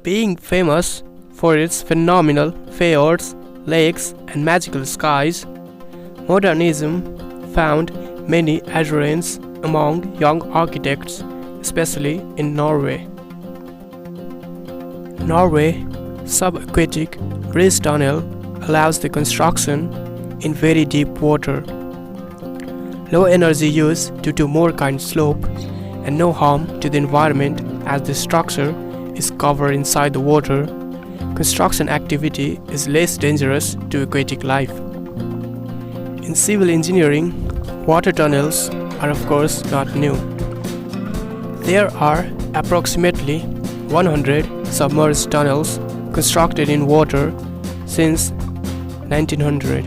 Being famous for its phenomenal fjords, lakes, and magical skies, modernism found many adherents among young architects, especially in Norway. Norway subaquatic bridge tunnel allows the construction in very deep water. Low energy use due to more kind slope and no harm to the environment as the structure is covered inside the water. Construction activity is less dangerous to aquatic life. In civil engineering, water tunnels are of course not new. There are approximately 100 submerged tunnels constructed in water since 1900.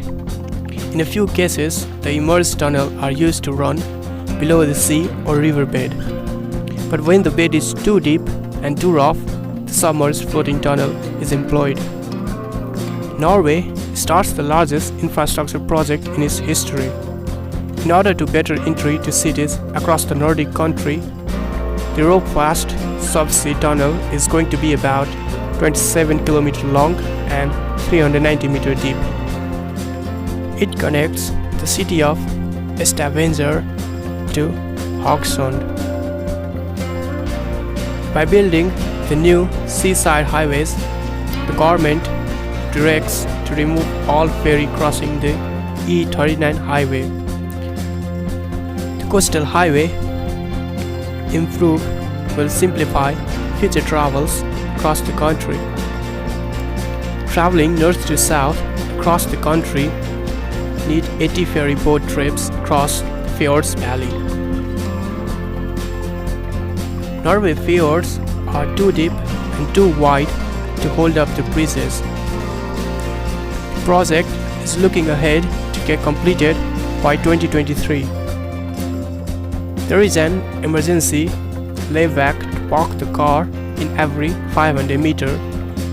In a few cases, the immersed tunnels are used to run below the sea or riverbed. But when the bed is too deep and too rough, the submerged floating tunnel is employed. Norway starts the largest infrastructure project in its history. In order to better entry to cities across the Nordic country, the rope-fast subsea tunnel is going to be about 27 km long and 390 m deep. It connects the city of Stavanger to Haugesund. By building the new seaside highways, the government directs to remove all ferry crossing the E39 highway. The coastal highway improved will simplify future travels across the country. Traveling north to south across the country need 80 ferry boat trips across the fjords valley. Norway fjords are too deep and too wide to hold up the bridges. The project is looking ahead to get completed by 2023. There is an emergency layback to park the car in every 500 meters,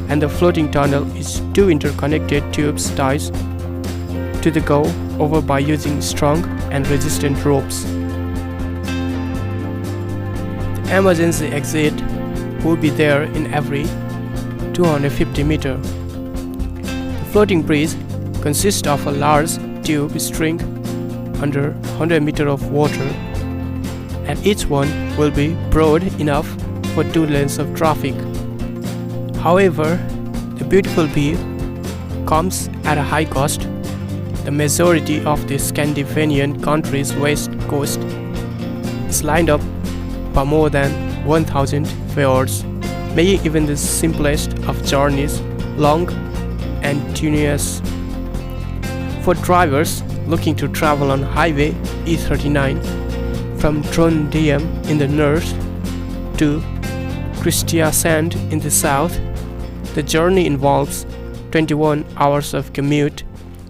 and the floating tunnel is two interconnected tubes tied to the go over by using strong and resistant ropes. The emergency exit will be there in every 250 meters. The floating bridge consists of a large tube string under 100 meters of water, and each one will be broad enough for two lanes of traffic. However, the beautiful view comes at a high cost. The majority of the Scandinavian country's west coast is lined up by more than 1,000 fjords, making even the simplest of journeys long and tedious. For drivers looking to travel on Highway E39 from Trondheim in the north to Kristiansand in the south, the journey involves 21 hours of commute,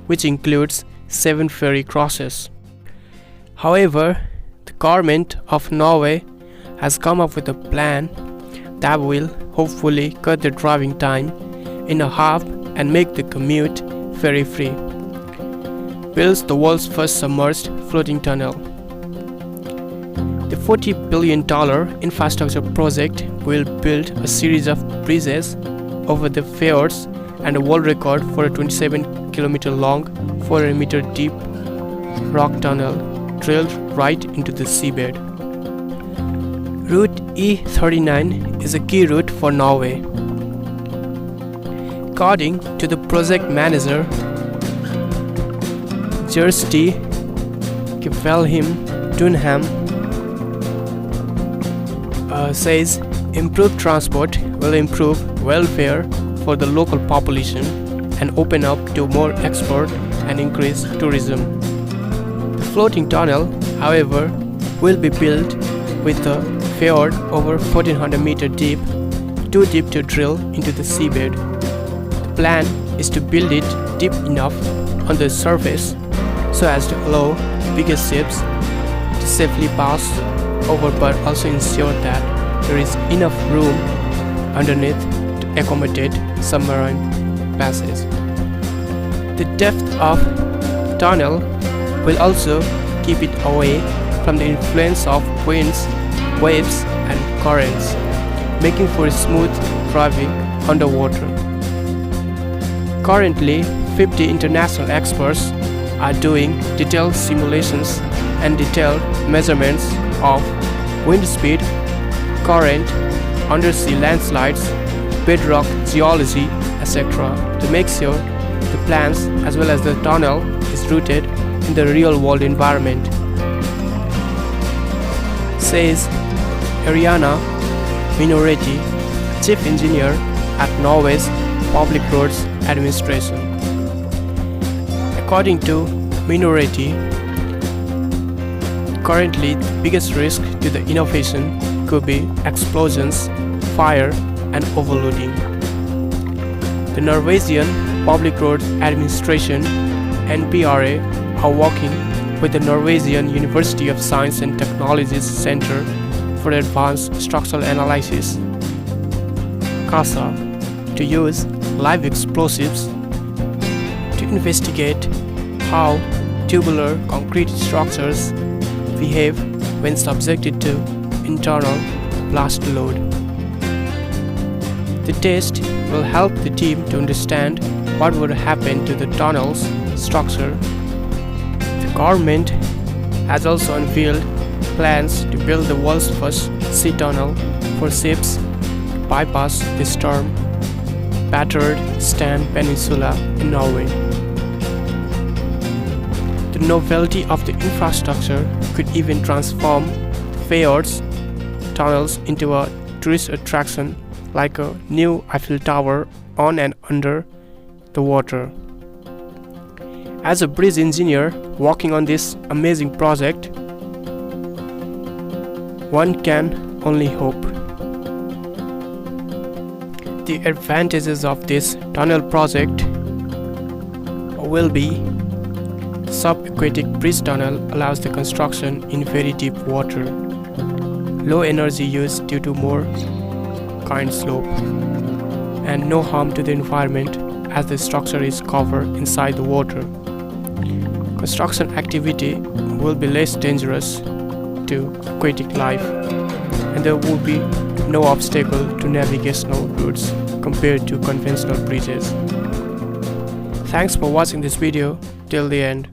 which includes 7 ferry crosses. However, the government of Norway has come up with a plan that will hopefully cut the driving time in half and make the commute ferry free. Builds the world's first submerged floating tunnel. The $40 billion infrastructure project will build a series of bridges over the fjords and a world record for a 27 km long, 400 meter deep rock tunnel drilled right into the seabed. Route E39 is a key route for Norway. According to the project manager, Kjersti Kvelhim Dunham, says improved transport will improve welfare for the local population and open up to more export and increase tourism. The floating tunnel, however, will be built with a fjord over 1400 meters deep, too deep to drill into the seabed. The plan is to build it deep enough on the surface so as to allow bigger ships to safely pass over, but also ensure that there is enough room underneath to accommodate submarine passage. The depth of the tunnel will also keep it away from the influence of winds, waves and currents, making for a smooth driving underwater. Currently, 50 international experts are doing detailed simulations and detailed measurements of wind speed, current, undersea landslides, bedrock geology, etc. to make sure the plans as well as the tunnel is rooted in the real-world environment, says Ariana Minoretti, Chief Engineer at Norway's Public Roads Administration. According to Minoretti, currently the biggest risk to the innovation could be explosions, fire and overloading. The Norwegian Public Road Administration (NPRA) are working with the Norwegian University of Science and Technology's Center for Advanced Structural Analysis (CASA) to use live explosives to investigate how tubular concrete structures behave when subjected to internal blast load. The test will help the team to understand what would happen to the tunnel's structure. The government has also unveiled plans to build the world's first sea tunnel for ships to bypass the storm-battered Stan Peninsula in Norway. The novelty of the infrastructure could even transform the fjords tunnels into a tourist attraction like a new Eiffel Tower on and under the water. As a bridge engineer working on this amazing project, one can only hope. The advantages of this tunnel project will be subaquatic bridge tunnel allows the construction in very deep water, low energy use due to more kind slope, and no harm to the environment as the structure is covered inside the water. Construction activity will be less dangerous to aquatic life, and there will be no obstacle to navigational routes compared to conventional bridges. Thanks for watching this video till the end.